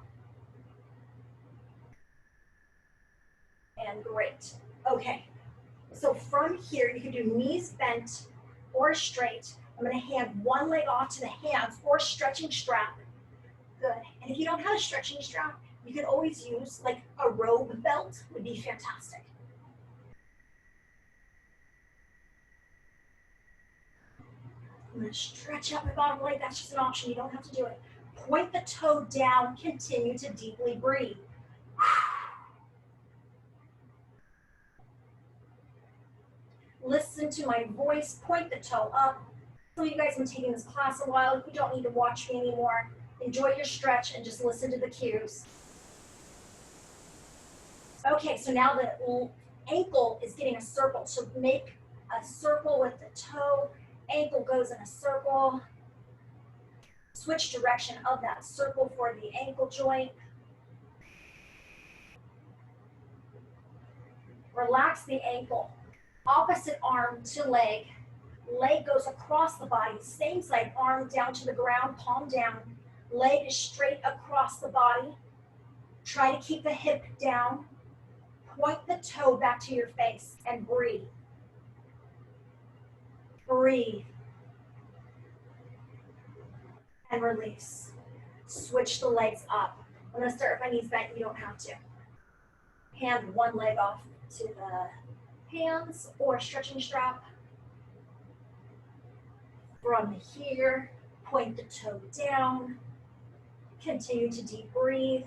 And great. Okay. So from here, you can do knees bent or straight. I'm going to hand one leg off to the hands or stretching strap. Good. And if you don't have a stretching strap, you can always use like a robe belt would be fantastic. I'm going to stretch out my bottom leg. That's just an option. You don't have to do it. Point the toe down. Continue to deeply breathe. Listen to my voice, point the toe up. Some of you guys have been taking this class a while. You don't need to watch me anymore. Enjoy your stretch and just listen to the cues. Okay, so now the ankle is getting a circle. So make a circle with the toe. Ankle goes in a circle. Switch direction of that circle for the ankle joint. Relax the ankle. Opposite arm to leg. Leg goes across the body. Same side, arm down to the ground, palm down. Leg is straight across the body. Try to keep the hip down. Point the toe back to your face and breathe. Breathe. And release. Switch the legs up. I'm going to start with my knees bent. You don't have to. Hand one leg off to the hands or stretching strap. From here, point the toe down. Continue to deep breathe.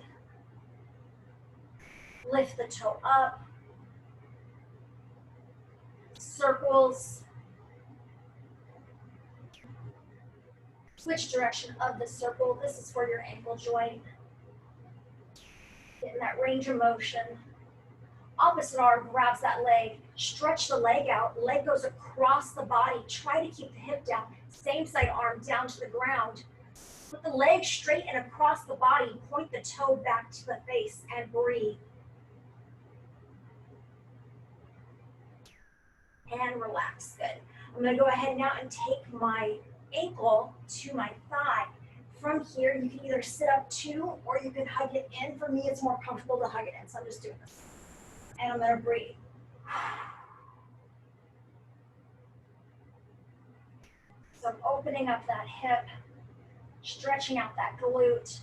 Lift the toe up. Circles. Switch direction of the circle. This is for your ankle joint. Get in that range of motion. Opposite arm grabs that leg. Stretch the leg out. Leg goes across the body. Try to keep the hip down. Same side arm down to the ground. Put the leg straight and across the body. Point the toe back to the face and breathe. And relax. Good. I'm going to go ahead now and take my ankle to my thigh. From here, you can either sit up to or you can hug it in. For me, it's more comfortable to hug it in, so I'm just doing this. And I'm going to breathe. So I'm opening up that hip, stretching out that glute.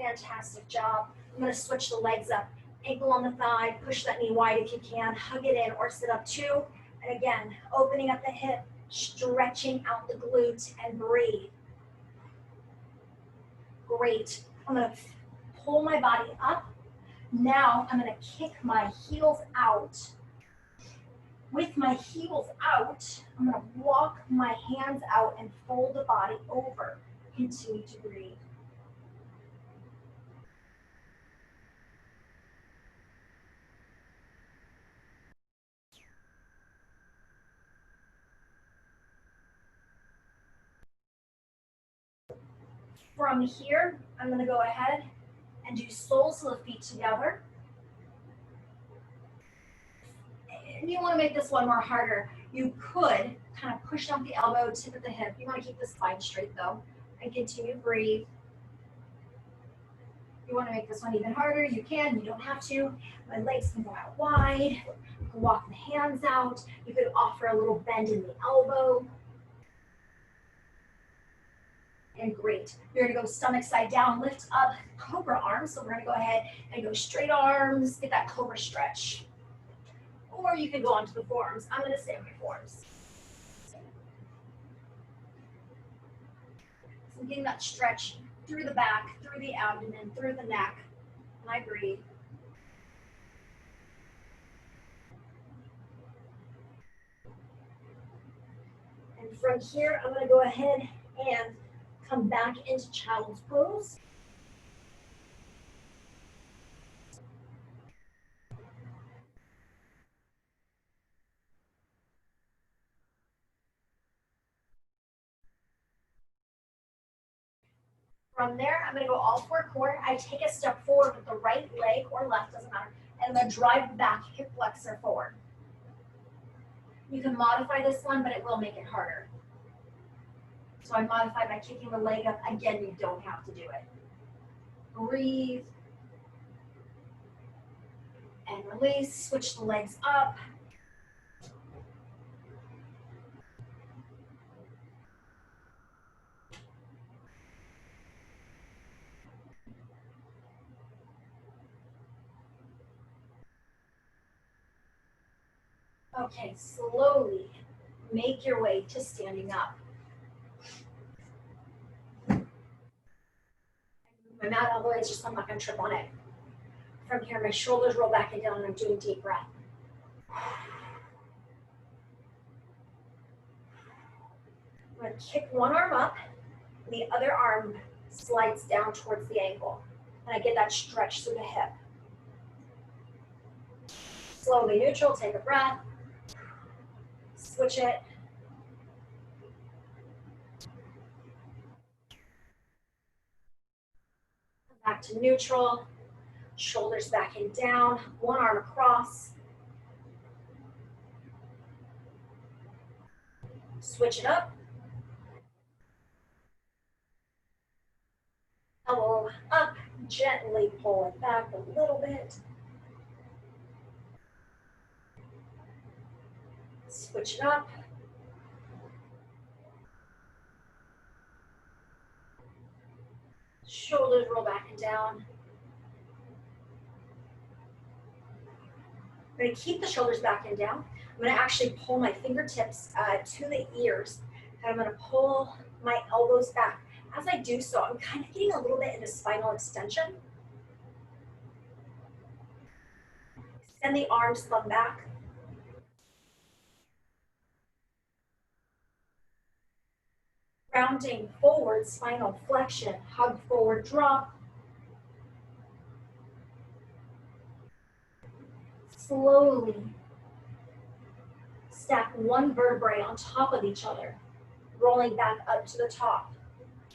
Fantastic job. I'm going to switch the legs up. Ankle on the thigh, push that knee wide if you can, hug it in or sit up two. And again, opening up the hip, stretching out the glute and breathe. Great. I'm going to pull my body up. Now I'm going to kick my heels out. With my heels out, I'm going to walk my hands out and fold the body over. Continue to breathe. From here, I'm going to go ahead and do soles of the feet together. And you want to make this one more harder. You could kind of push out the elbow, tip of the hip. You want to keep the spine straight though. And continue to breathe. You want to make this one even harder, you can, you don't have to. My legs can go out wide. You can walk the hands out. You could offer a little bend in the elbow. And great. You're gonna go stomach side down, lift up, cobra arms. So we're gonna go ahead and go straight arms, get that cobra stretch. Or you can go onto the forearms. I'm gonna stay on my forearms. So I'm getting that stretch through the back, through the abdomen, through the neck. And I breathe. And from here, I'm gonna go ahead and come back into child's pose. From there, I'm going to go all four core. I take a step forward with the right leg or left, doesn't matter. And I'm going to drive the back hip flexor forward. You can modify this one, but it will make it harder. So I modify by kicking the leg up. Again, you don't have to do it. Breathe. And release. Switch the legs up. Okay, slowly make your way to standing up. My mat elbow is just, I'm not going to trip on it. From here, my shoulders roll back and down, and I'm doing deep breath. I'm going to kick one arm up, and the other arm slides down towards the ankle. And I get that stretch through the hip. Slowly neutral, take a breath. Switch it. Back to neutral. Shoulders back and down. One arm across. Switch it up. Elbow up. Gently pull it back a little bit. Switch it up. Shoulders roll back and down. I'm going to keep the shoulders back and down. I'm going to actually pull my fingertips to the ears. And I'm going to pull my elbows back. As I do so, I'm kind of getting a little bit into spinal extension. Extend the arms, thumb back. Rounding forward, spinal flexion, hug forward, drop. Slowly stack one vertebrae on top of each other, rolling back up to the top.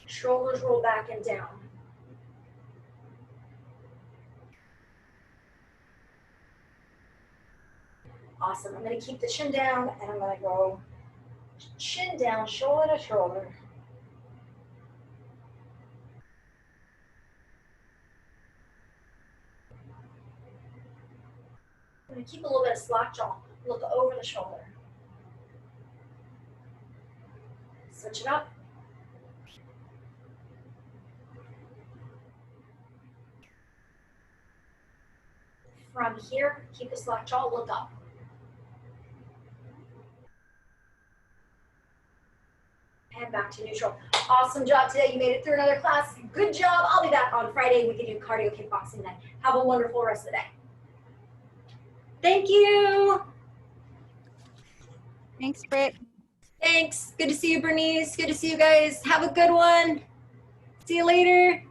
Shoulders roll back and down. Awesome. I'm going to keep the chin down, and I'm going to go chin down, shoulder to shoulder. I'm going to keep a little bit of slack jaw. Look over the shoulder. Switch it up. from here. Keep the slack jaw, look up. And back to neutral. Awesome job today. You made it through another class. Good job. I'll be back on Friday. We can do cardio kickboxing then. Have a wonderful rest of the day. Thank you. Thanks, Britt. Thanks. Good to see you, Bernice. Good to see you guys. Have a good one. See you later.